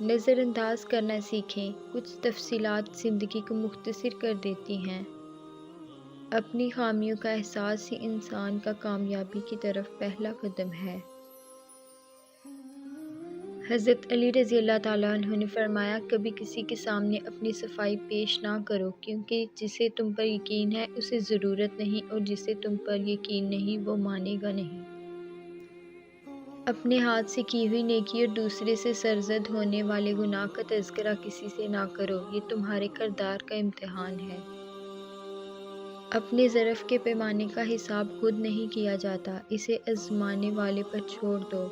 نظر انداز کرنا سیکھیں، کچھ تفصیلات زندگی کو مختصر کر دیتی ہیں۔ اپنی خامیوں کا احساس ہی انسان کا کامیابی کی طرف پہلا قدم ہے۔ حضرت علی رضی اللہ تعالیٰ عنہ نے فرمایا، کبھی کسی کے سامنے اپنی صفائی پیش نہ کرو، کیونکہ جسے تم پر یقین ہے اسے ضرورت نہیں، اور جسے تم پر یقین نہیں وہ مانے گا نہیں۔ اپنے ہاتھ سے کی ہوئی نیکی اور دوسرے سے سرزد ہونے والے گناہ کا تذکرہ کسی سے نہ کرو، یہ تمہارے کردار کا امتحان ہے۔ اپنے ظرف کے پیمانے کا حساب خود نہیں کیا جاتا، اسے آزمانے والے پر چھوڑ دو۔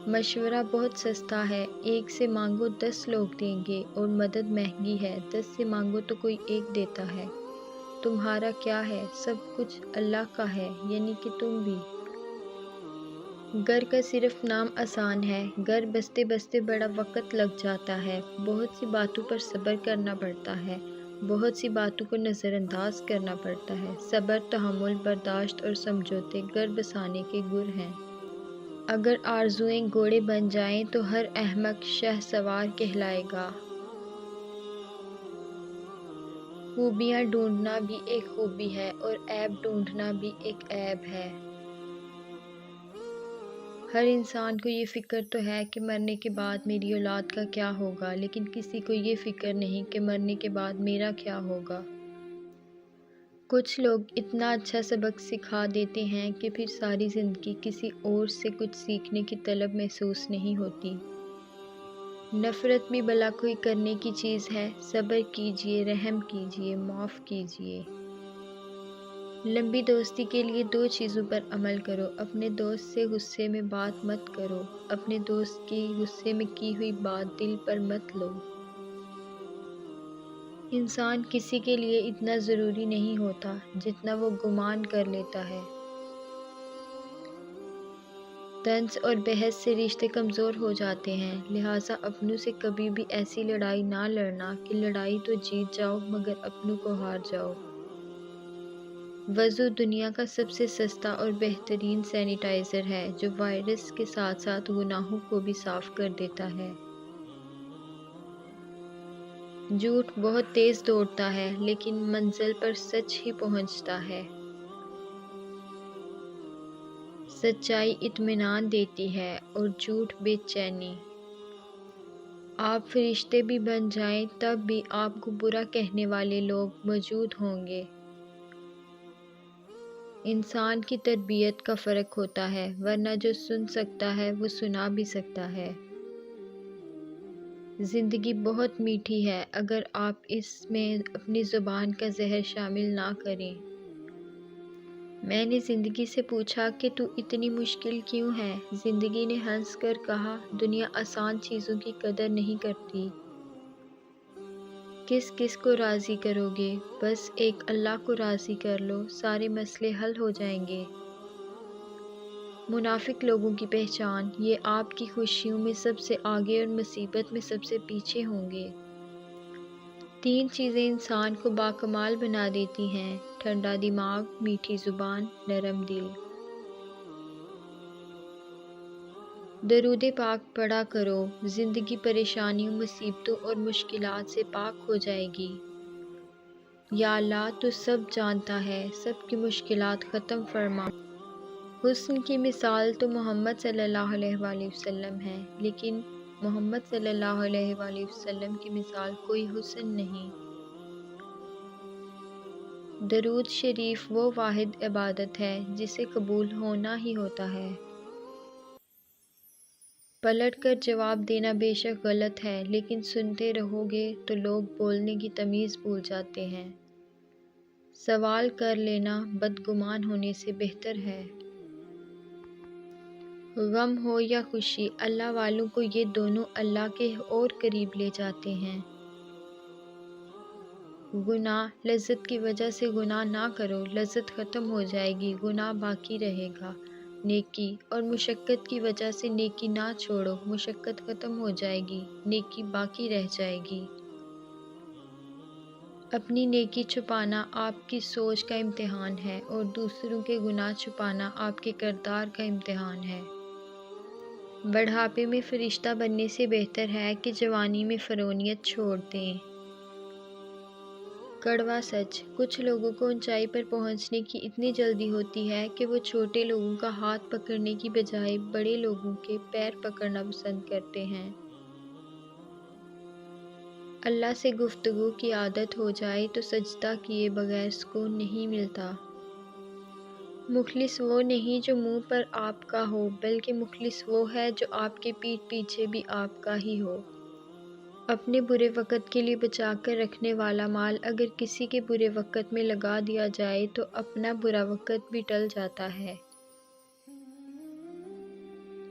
مشورہ بہت سستا ہے، ایک سے مانگو 10 لوگ دیں گے، اور مدد مہنگی ہے، 10 سے مانگو تو کوئی ایک دیتا ہے۔ تمہارا کیا ہے؟ سب کچھ اللہ کا ہے، یعنی کہ تم بھی۔ گھر کا صرف نام آسان ہے، گھر بستے بستے بڑا وقت لگ جاتا ہے، بہت سی باتوں پر صبر کرنا پڑتا ہے، بہت سی باتوں کو نظر انداز کرنا پڑتا ہے۔ صبر، تحمل، برداشت اور سمجھوتے گھر بسانے کے گر ہیں۔ اگر آرزوئیں گھوڑے بن جائیں تو ہر احمق شہ سوار کہلائے گا۔ خوبیاں ڈھونڈنا بھی ایک خوبی ہے، اور عیب ڈھونڈنا بھی ایک عیب ہے۔ ہر انسان کو یہ فکر تو ہے کہ مرنے کے بعد میری اولاد کا کیا ہوگا، لیکن کسی کو یہ فکر نہیں کہ مرنے کے بعد میرا کیا ہوگا۔ کچھ لوگ اتنا اچھا سبق سکھا دیتے ہیں کہ پھر ساری زندگی کسی اور سے کچھ سیکھنے کی طلب محسوس نہیں ہوتی۔ نفرت بھی بھلا کوئی کرنے کی چیز ہے؟ صبر کیجئے، رحم کیجئے، معاف کیجئے۔ لمبی دوستی کے لیے 2 چیزوں پر عمل کرو۔ اپنے دوست سے غصے میں بات مت کرو، اپنے دوست کی غصے میں کی ہوئی بات دل پر مت لو۔ انسان کسی کے لیے اتنا ضروری نہیں ہوتا جتنا وہ گمان کر لیتا ہے۔ طنز اور بحث سے رشتے کمزور ہو جاتے ہیں، لہٰذا اپنوں سے کبھی بھی ایسی لڑائی نہ لڑنا کہ لڑائی تو جیت جاؤ مگر اپنوں کو ہار جاؤ۔ وضو دنیا کا سب سے سستا اور بہترین سینیٹائزر ہے، جو وائرس کے ساتھ ساتھ گناہوں کو بھی صاف کر دیتا ہے۔ جھوٹ بہت تیز دوڑتا ہے، لیکن منزل پر سچ ہی پہنچتا ہے۔ سچائی اطمینان دیتی ہے، اور جھوٹ بے چینی۔ آپ فرشتے بھی بن جائیں تب بھی آپ کو برا کہنے والے لوگ موجود ہوں گے۔ انسان کی تربیت کا فرق ہوتا ہے، ورنہ جو سن سکتا ہے وہ سنا بھی سکتا ہے۔ زندگی بہت میٹھی ہے، اگر آپ اس میں اپنی زبان کا زہر شامل نہ کریں۔ میں نے زندگی سے پوچھا کہ تو اتنی مشکل کیوں ہے؟ زندگی نے ہنس کر کہا، دنیا آسان چیزوں کی قدر نہیں کرتی۔ کس کس کو راضی کرو گے؟ بس ایک اللہ کو راضی کر لو، سارے مسئلے حل ہو جائیں گے۔ منافق لوگوں کی پہچان، یہ آپ کی خوشیوں میں سب سے آگے اور مصیبت میں سب سے پیچھے ہوں گے۔ 3 چیزیں انسان کو باکمال بنا دیتی ہیں: ٹھنڈا دماغ، میٹھی زبان، نرم دل۔ درود پاک پڑھا کرو، زندگی پریشانیوں، مصیبتوں اور مشکلات سے پاک ہو جائے گی۔ یا اللہ، تو سب جانتا ہے، سب کی مشکلات ختم فرما۔ حسن کی مثال تو محمد صلی اللہ علیہ وآلہ وسلم ہے، لیکن محمد صلی اللہ علیہ وآلہ وسلم کی مثال کوئی حسن نہیں۔ درود شریف وہ واحد عبادت ہے جسے قبول ہونا ہی ہوتا ہے۔ پلٹ کر جواب دینا بے شک غلط ہے، لیکن سنتے رہو گے تو لوگ بولنے کی تمیز بھول جاتے ہیں۔ سوال کر لینا بدگمان ہونے سے بہتر ہے۔ غم ہو یا خوشی، اللہ والوں کو یہ دونوں اللہ کے اور قریب لے جاتے ہیں۔ گناہ، لذت کی وجہ سے گناہ نہ کرو، لذت ختم ہو جائے گی، گناہ باقی رہے گا۔ نیکی اور مشقت کی وجہ سے نیکی نہ چھوڑو، مشقت ختم ہو جائے گی، نیکی باقی رہ جائے گی۔ اپنی نیکی چھپانا آپ کی سوچ کا امتحان ہے، اور دوسروں کے گناہ چھپانا آپ کے کردار کا امتحان ہے۔ بڑھاپے میں فرشتہ بننے سے بہتر ہے کہ جوانی میں فرعونیت چھوڑ دیں۔ کڑوا سچ، کچھ لوگوں کو اونچائی پر پہنچنے کی اتنی جلدی ہوتی ہے کہ وہ چھوٹے لوگوں کا ہاتھ پکڑنے کی بجائے بڑے لوگوں کے پیر پکڑنا پسند کرتے ہیں۔ اللہ سے گفتگو کی عادت ہو جائے تو سجدہ کیے بغیر سکون نہیں ملتا۔ مخلص وہ نہیں جو منہ پر آپ کا ہو، بلکہ مخلص وہ ہے جو آپ کے پیٹھ پیچھے بھی آپ کا ہی ہو۔ اپنے برے وقت کے لیے بچا کر رکھنے والا مال اگر کسی کے برے وقت میں لگا دیا جائے تو اپنا برا وقت بھی ٹل جاتا ہے۔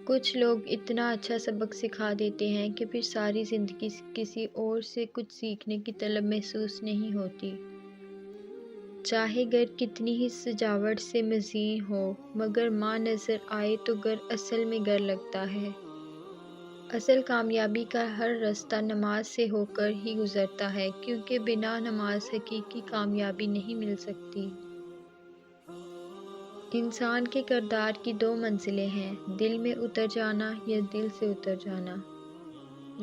کچھ لوگ اتنا اچھا سبق سکھا دیتے ہیں کہ پھر ساری زندگی کسی اور سے کچھ سیکھنے کی طلب محسوس نہیں ہوتی۔ چاہے گھر کتنی ہی سجاوٹ سے مزین ہو، مگر ماں نظر آئے تو گھر اصل میں گھر لگتا ہے۔ اصل کامیابی کا ہر راستہ نماز سے ہو کر ہی گزرتا ہے، کیونکہ بنا نماز حقیقی کامیابی نہیں مل سکتی۔ انسان کے کردار کی دو منزلیں ہیں، دل میں اتر جانا یا دل سے اتر جانا۔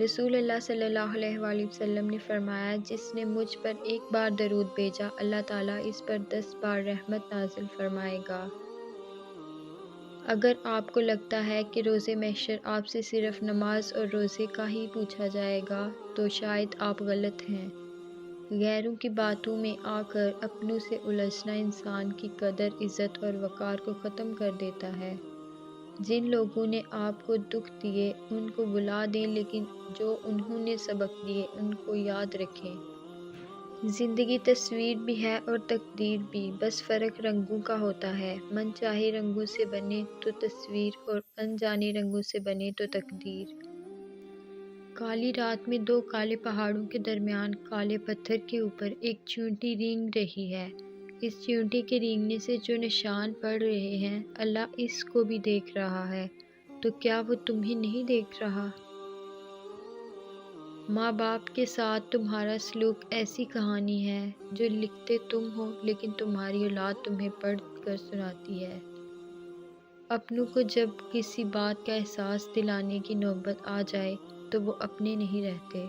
رسول اللہ صلی اللہ علیہ وآلہ وسلم نے فرمایا، جس نے مجھ پر ایک بار درود بھیجا، اللہ تعالیٰ اس پر 10 بار رحمت نازل فرمائے گا۔ اگر آپ کو لگتا ہے کہ روز محشر آپ سے صرف نماز اور روزے کا ہی پوچھا جائے گا تو شاید آپ غلط ہیں۔ غیروں کی باتوں میں آ کر اپنوں سے الجھنا انسان کی قدر، عزت اور وقار کو ختم کر دیتا ہے۔ جن لوگوں نے آپ کو دکھ دیے ان کو بھلا دیں، لیکن جو انہوں نے سبق دیے ان کو یاد رکھیں۔ زندگی تصویر بھی ہے اور تقدیر بھی، بس فرق رنگوں کا ہوتا ہے۔ من چاہے رنگوں سے بنے تو تصویر اور انجانے رنگوں سے بنے تو تقدیر۔ کالی رات میں دو کالے پہاڑوں کے درمیان کالے پتھر کے اوپر ایک چیونٹی رینگ رہی ہے۔ اس چیونٹی کے رینگنے سے جو نشان پڑ رہے ہیں، اللہ اس کو بھی دیکھ رہا ہے، تو کیا وہ تمہیں نہیں دیکھ رہا؟ ماں باپ کے ساتھ تمہارا سلوک ایسی کہانی ہے جو لکھتے تم ہو لیکن تمہاری اولاد تمہیں پڑھ کر سناتی ہے۔ اپنوں کو جب کسی بات کا احساس دلانے کی نوبت آ جائے تو وہ اپنے نہیں رہتے۔